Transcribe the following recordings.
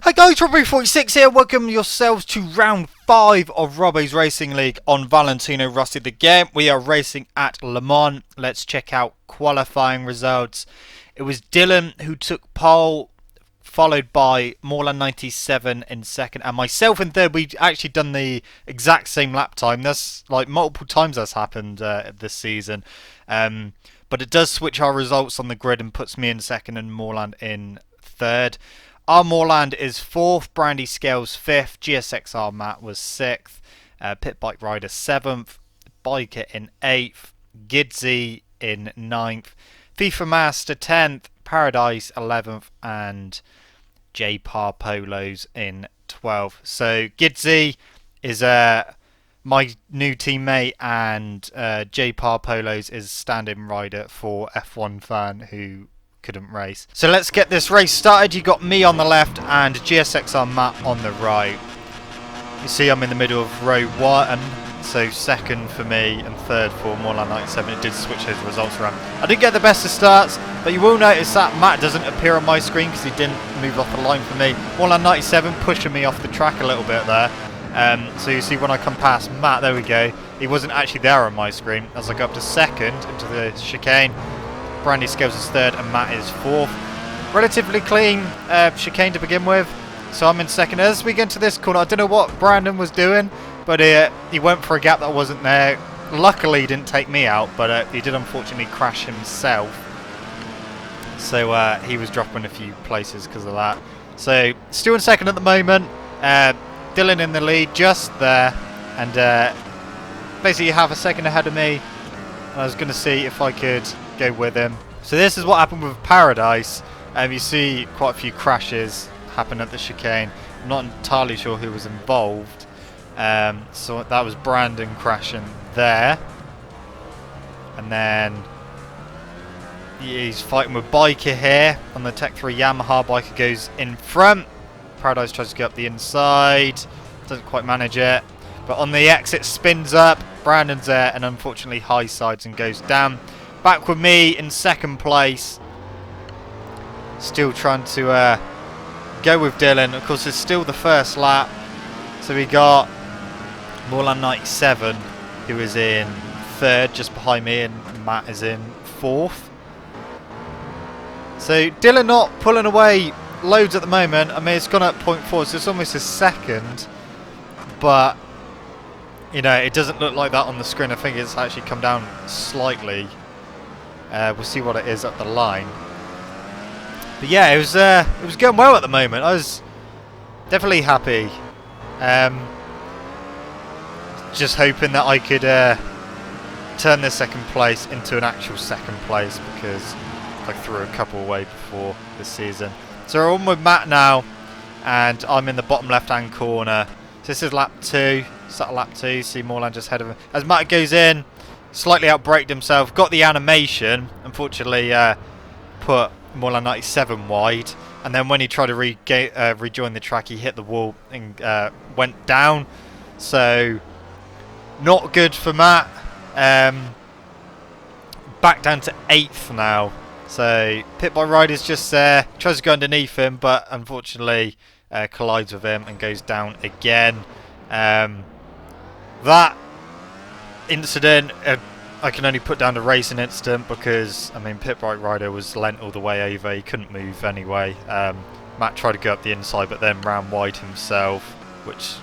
Hi guys, Robo46 here. Welcome yourselves to round 5 of Robo's Racing League on Valentino Rossi the game. We are racing at Le Mans. Let's check out qualifying results. It was Dylan who took pole, followed by Morlan97 in second, and myself in third. We've actually done the exact same lap time. That's like multiple times that's happened this season. But it does switch our results on the grid and puts me in second and Morland in third. Our Moorland is 4th, Brandy Scales 5th, GSXR Matt was 6th, Pit Bike Rider 7th, Biker in 8th, Gidzy in 9th, FIFA Master 10th, Paradise 11th, and J Par Polos in 12th. So Gidzy is my new teammate, and J Par Polos is stand-in rider for F1 fan who couldn't race. So let's get this race started. You got me on the left and GSXR Matt on the right. You see I'm in the middle of row 1, so second for me and third for Morlan97. It did switch his results around. I didn't get the best of starts, but you will notice that Matt doesn't appear on my screen because he didn't move off the line for me. Morlan97 pushing me off the track a little bit there. So you see when I come past Matt, there we go, he wasn't actually there on my screen. As I go up to second into the chicane, Brandy Scales is third and Matt is 4th. Relatively clean chicane to begin with, so I'm in second. As we get into this corner, I don't know what Brandon was doing, but he went for a gap that wasn't there. Luckily he didn't take me out, but he did unfortunately crash himself. So he was dropping a few places because of that. So still in second at the moment. Dylan in the lead, just there. And basically half a second ahead of me. I was going to see if I could go with him. So this is what happened with Paradise. You see quite a few crashes happen at the chicane. I'm not entirely sure who was involved. So that was Brandon crashing there. And then he's fighting with Biker here on the Tech 3 Yamaha. Biker goes in front. Paradise tries to get up the inside. Doesn't quite manage it. But on the exit, spins up. Brandon's there and unfortunately high sides and goes down. Back with me in second place. Still trying to go with Dylan. Of course, it's still the first lap. So we got Morlan97, who is in third, just behind me, and Matt is in 4th. So Dylan not pulling away loads at the moment. I mean, it's gone up 0.4, so it's almost a second. But you know, it doesn't look like that on the screen. I think it's actually come down slightly. We'll see what it is at the line. But yeah, it was going well at the moment. I was definitely happy. Just hoping that I could turn this second place into an actual second place, because I threw a couple away before this season. So we're on with Matt now, and I'm in the bottom left-hand corner. So this is lap 2. Start lap 2. See Morland just ahead of him. As Matt goes in, slightly outbraked himself. Got the animation. Unfortunately, put Morland97 wide. And then when he tried to rejoin the track, he hit the wall and went down. So not good for Matt. Back down to 8th now. So Pit Bike Rider's just there. Tries to go underneath him, but unfortunately collides with him and goes down again. That incident, I can only put down the racing incident because, I mean, Pit Bike Rider was lent all the way over. He couldn't move anyway. Matt tried to go up the inside, but then ran wide himself, which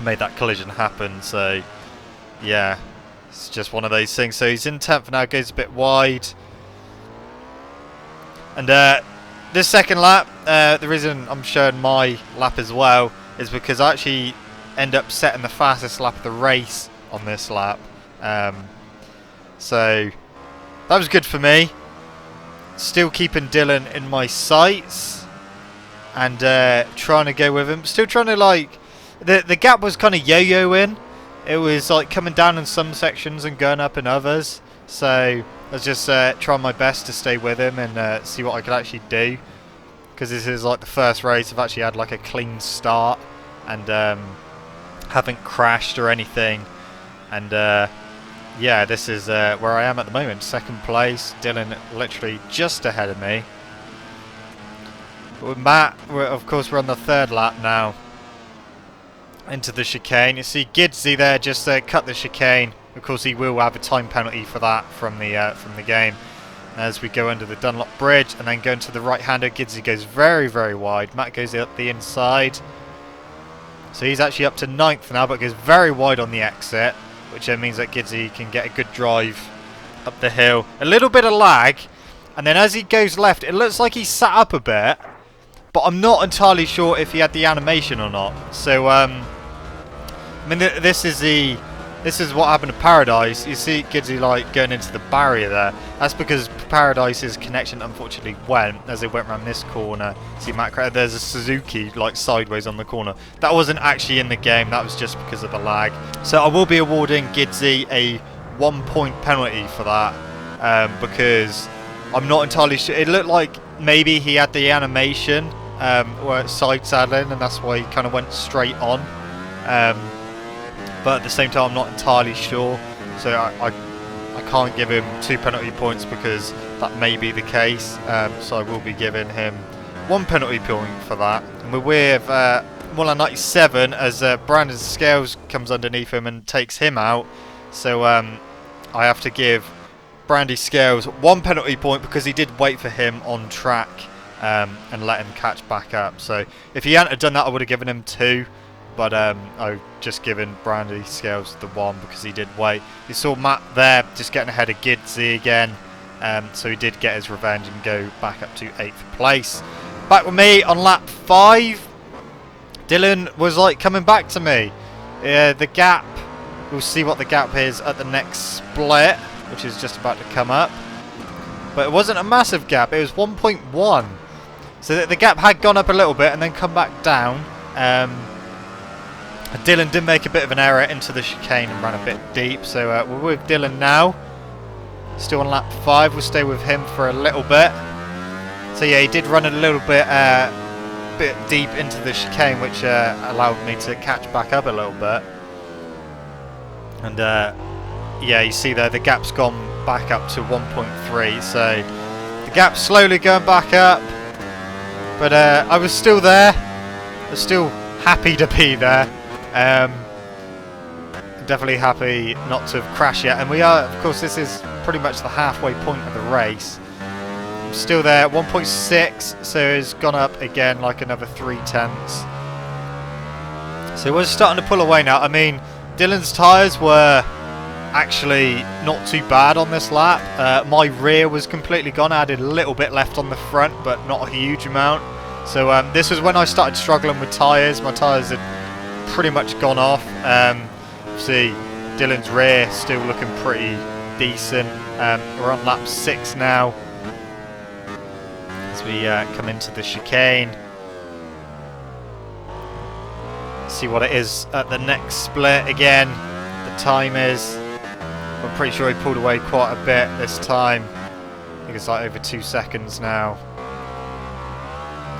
made that collision happen. So, yeah, it's just one of those things. So he's in 10th now, goes a bit wide. And this second lap, the reason I'm showing my lap as well is because I actually end up setting the fastest lap of the race on this lap. So that was good for me. Still keeping Dylan in my sights and trying to go with him. Still trying to, like, the gap was kind of yo-yoing. It was like coming down in some sections and going up in others. So I was just trying my best to stay with him and see what I could actually do. Because this is like the first race I've actually had like a clean start and haven't crashed or anything. And yeah, this is where I am at the moment. Second place. Dylan literally just ahead of me. With Matt, of course, we're on the third lap now. Into the chicane. You see Gidsy there just cut the chicane. Of course, he will have a time penalty for that from the game. As we go under the Dunlop Bridge and then go into the right-hander, Gidsy goes very, very wide. Matt goes up the inside. So he's actually up to 9th now, but goes very wide on the exit, which means that Gidsy can get a good drive up the hill. A little bit of lag, and then as he goes left, it looks like he's sat up a bit, but I'm not entirely sure if he had the animation or not. So, I mean, this is what happened to Paradise. You see Gidsy like going into the barrier there. That's because Paradise's connection unfortunately went as they went around this corner. See Matt, there's a Suzuki like sideways on the corner. That wasn't actually in the game. That was just because of the lag. So I will be awarding Gidsy a 1-point penalty for that because I'm not entirely sure. It looked like maybe he had the animation where it's side saddling, and that's why he kind of went straight on. But at the same time, I'm not entirely sure, so I can't give him 2 penalty points because that may be the case. So I will be giving him 1 penalty point for that. And we're with Muller 97 as Brandon Scales comes underneath him and takes him out. So I have to give Brandy Scales 1 penalty point because he did wait for him on track and let him catch back up. So if he hadn't have done that, I would have given him 2. But I've just given Brandy Scales the 1 because he did wait. You saw Matt there just getting ahead of Gidsy again. So he did get his revenge and go back up to 8th place. Back with me on lap 5. Dylan was like coming back to me. The gap, we'll see what the gap is at the next split, which is just about to come up. But it wasn't a massive gap, it was 1.1. So the gap had gone up a little bit and then come back down. Dylan did make a bit of an error into the chicane and ran a bit deep, so we're with Dylan now. Still on lap 5, we'll stay with him for a little bit. So yeah, he did run a little bit deep into the chicane, which allowed me to catch back up a little bit. And yeah, you see there the gap's gone back up to 1.3, so the gap's slowly going back up. But I was still there. I was still happy to be there. Definitely happy not to have crashed yet, and we are, of course, this is pretty much the halfway point of the race. I'm still there, 1.6, so it's gone up again like another 0.3. So we're starting to pull away now. I mean, Dylan's tyres were actually not too bad on this lap. My rear was completely gone. I had a little bit left on the front, but not a huge amount. So this was when I started struggling with tyres. My tyres had pretty much gone off. See Dylan's rear still looking pretty decent. We're on lap 6 now as we come into the chicane. See what it is at the next split again. The time is, I'm pretty sure he pulled away quite a bit this time. I think it's like over 2 seconds now.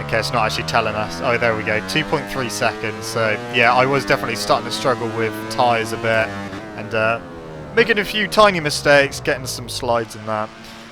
Okay, it's not actually telling us. Oh, there we go, 2.3 seconds. So yeah, I was definitely starting to struggle with tyres a bit and making a few tiny mistakes, getting some slides in that.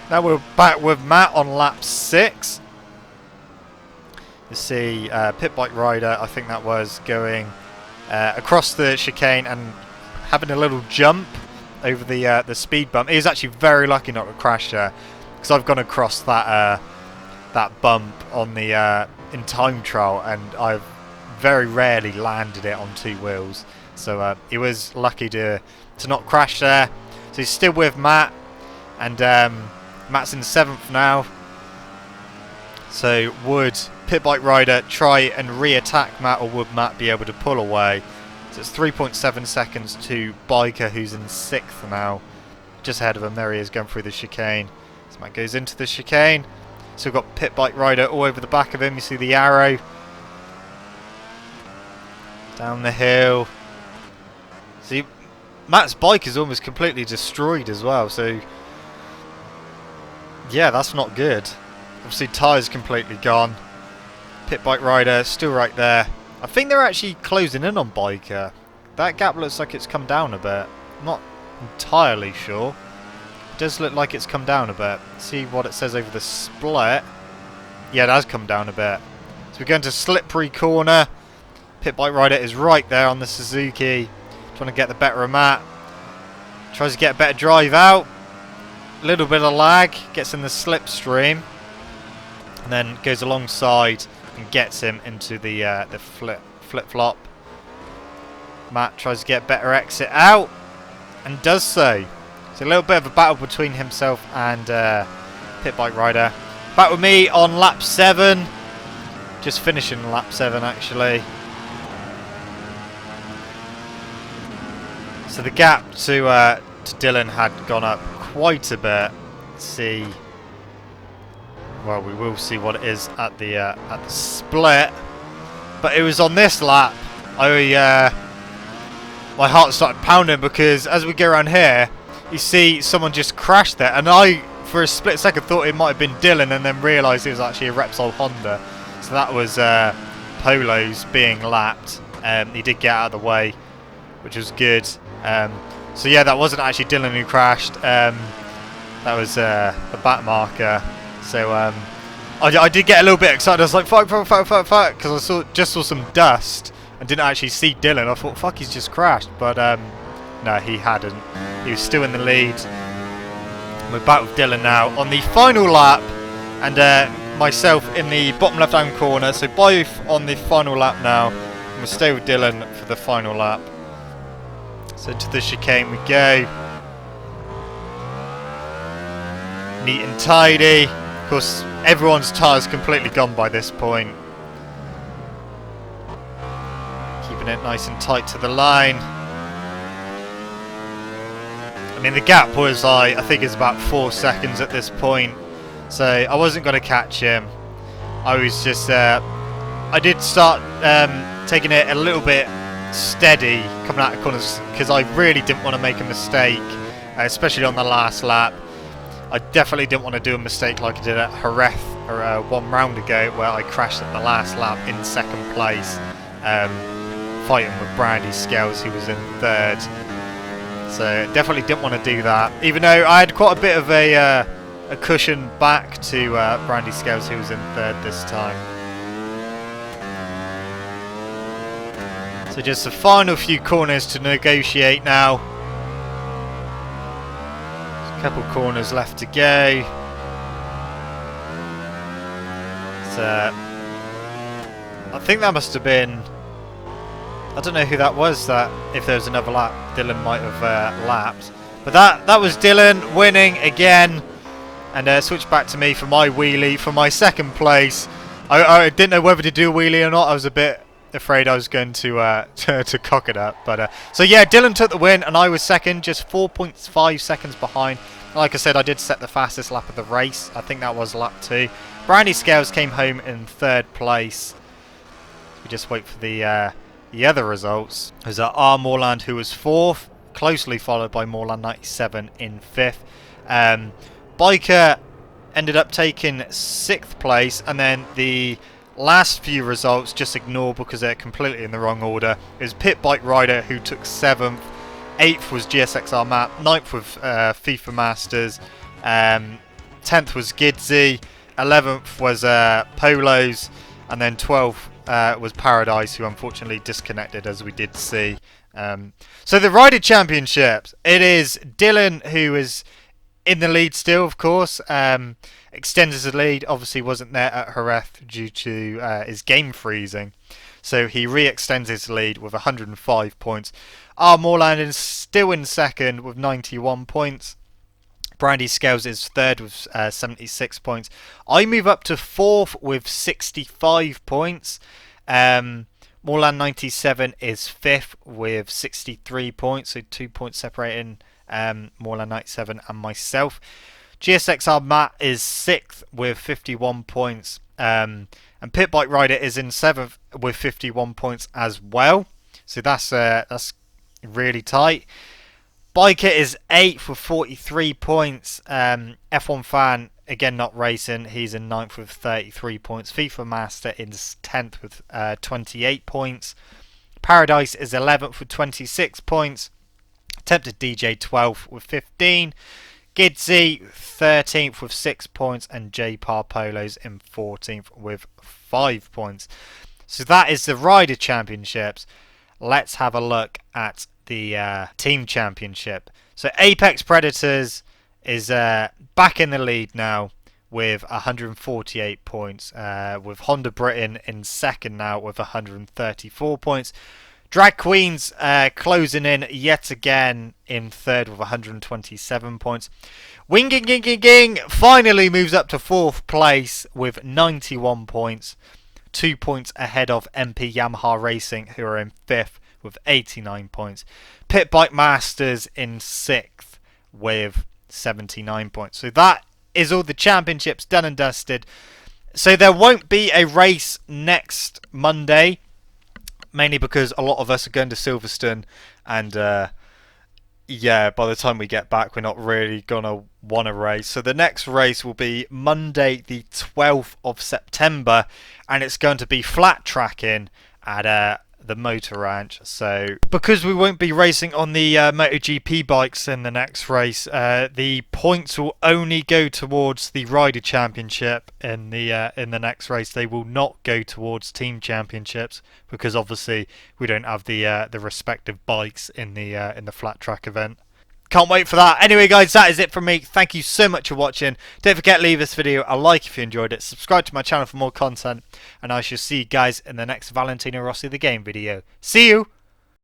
Now we're back with Matt on lap 6. You see Pit Bike Rider, I think that was, going across the chicane and having a little jump over the speed bump. He was actually very lucky not to crash there because I've gone across that that bump on the in time trial, and I've very rarely landed it on 2 wheels. So he was lucky to not crash there. So he's still with Matt, and Matt's in 7th now. So would Pit Bike Rider try and re-attack Matt, or would Matt be able to pull away? So it's 3.7 seconds to Biker, who's in 6th now, just ahead of him. There he is going through the chicane. So Matt goes into the chicane. So we've got Pit Bike Rider all over the back of him. You see the arrow down the hill. See, Matt's bike is almost completely destroyed as well. So yeah, that's not good. Obviously, tyres completely gone. Pit Bike Rider still right there. I think they're actually closing in on Biker. That gap looks like it's come down a bit. I'm not entirely sure. It does look like it's come down a bit. See what it says over the split. Yeah, it has come down a bit. we're going to slippery corner. Pit Bike Rider is right there on the Suzuki, trying to get the better of Matt. Tries to get a better drive out. A little bit of lag, gets in the slipstream, and then goes alongside and gets him into the flip-flop. Matt tries to get a better exit out, and does so. It's a little bit of a battle between himself and Pit Bike Rider. Back with me on lap 7. Just finishing lap 7 actually. So the gap to Dylan had gone up quite a bit. Let's see. Well, we will see what it is at the split. But it was on this lap my heart started pounding, because as we go around here, you see someone just crashed there, and I, for a split second, thought it might have been Dylan, and then realised it was actually a Repsol Honda. So that was Polo's being lapped. He did get out of the way, which was good. So yeah, that wasn't actually Dylan who crashed. That was the back marker. So I did get a little bit excited. I was like, fuck, because I just saw some dust and didn't actually see Dylan. I thought, fuck, he's just crashed. But no, he hadn't. He was still in the lead. We're back with Dylan now on the final lap, and myself in the bottom left-hand corner. So both on the final lap now. And we'll stay with Dylan for the final lap. So to the chicane we go. Neat and tidy. Of course, everyone's tyres completely gone by this point. Keeping it nice and tight to the line. I mean, the gap was, I think it's about 4 seconds at this point. So I wasn't going to catch him. I was just, I did start taking it a little bit steady coming out of corners, because I really didn't want to make a mistake, especially on the last lap. I definitely didn't want to do a mistake like I did at Jerez or 1 round ago, where I crashed at the last lap in 2nd place, fighting with Brandy Scales, who was in 3rd. So definitely didn't want to do that, even though I had quite a bit of a cushion back to Brandy Scales, who was in 3rd this time. So just the final few corners to negotiate now. There's a couple corners left to go. So I think that must have been, I don't know who that was, that if there was another lap Dylan might have lapped. But that was Dylan winning again, and switched back to me for my wheelie for my 2nd place. I didn't know whether to do a wheelie or not. I was a bit afraid I was going to cock it up, but so yeah, Dylan took the win and I was 2nd, just 4.5 seconds behind. Like I said, I did set the fastest lap of the race. I think that was lap 2. Brandy Scales came home in 3rd place. We just wait for the other results. There's R. Moreland, who was 4th, closely followed by Moreland 97 in 5th. Biker ended up taking 6th place, and then the last few results just ignore because they're completely in the wrong order. It was Pit Bike Rider who took 7th, 8th was GSXR Matt, 9th was FIFA Masters, 10th was Gidsy, 11th was Polos, and then 12th was Paradise, who unfortunately disconnected, as we did see. So the Rider Championships, it is Dylan who is in the lead still, of course. Extends his lead, obviously wasn't there at Jerez due to his game freezing. So he re-extends his lead with 105 points. R. Moreland is still in 2nd with 91 points. Brandy Scales is 3rd with 76 points. I move up to 4th with 65 points. Moreland 97 is 5th with 63 points, so 2 points separating Moreland 97 and myself. GSXR Matt is 6th with 51 points. And Pit Bike Rider is in 7th with 51 points as well. So that's really tight. Biker is 8th with 43 points. F1 Fan, again not racing, he's in 9th with 33 points. FIFA Master is 10th with 28 points. Paradise is 11th with 26 points. Attempted DJ 12th with 15. Gidsy 13th with 6 points, and J Parpolos in 14th with 5 points. So that is the Rider Championships. Let's have a look at the Team Championship. So Apex Predators is back in the lead now with 148 points, with Honda Britain in second now with 134 points. Drag Queens closing in yet again in third with 127 points. Winging finally moves up to fourth place with 91 points. 2 points ahead of MP Yamaha Racing, who are in fifth with 89 points. Pit Bike Masters in sixth with 79 points. So that is all the championships done and dusted. So there won't be a race next Monday, mainly because a lot of us are going to Silverstone, and yeah, by the time we get back, we're not really going to want to race. So the next race will be Monday the 12th of September, and it's going to be flat tracking at the Motor Ranch. So because we won't be racing on the MotoGP bikes in the next race, the points will only go towards the Rider Championship in the next race. They will not go towards Team Championships because obviously we don't have the respective bikes in the flat track event. Can't wait for that. Anyway, guys, that is it from me. Thank you so much for watching. Don't forget to leave this video a like if you enjoyed it. Subscribe to my channel for more content. And I shall see you guys in the next Valentino Rossi the Game video. See you!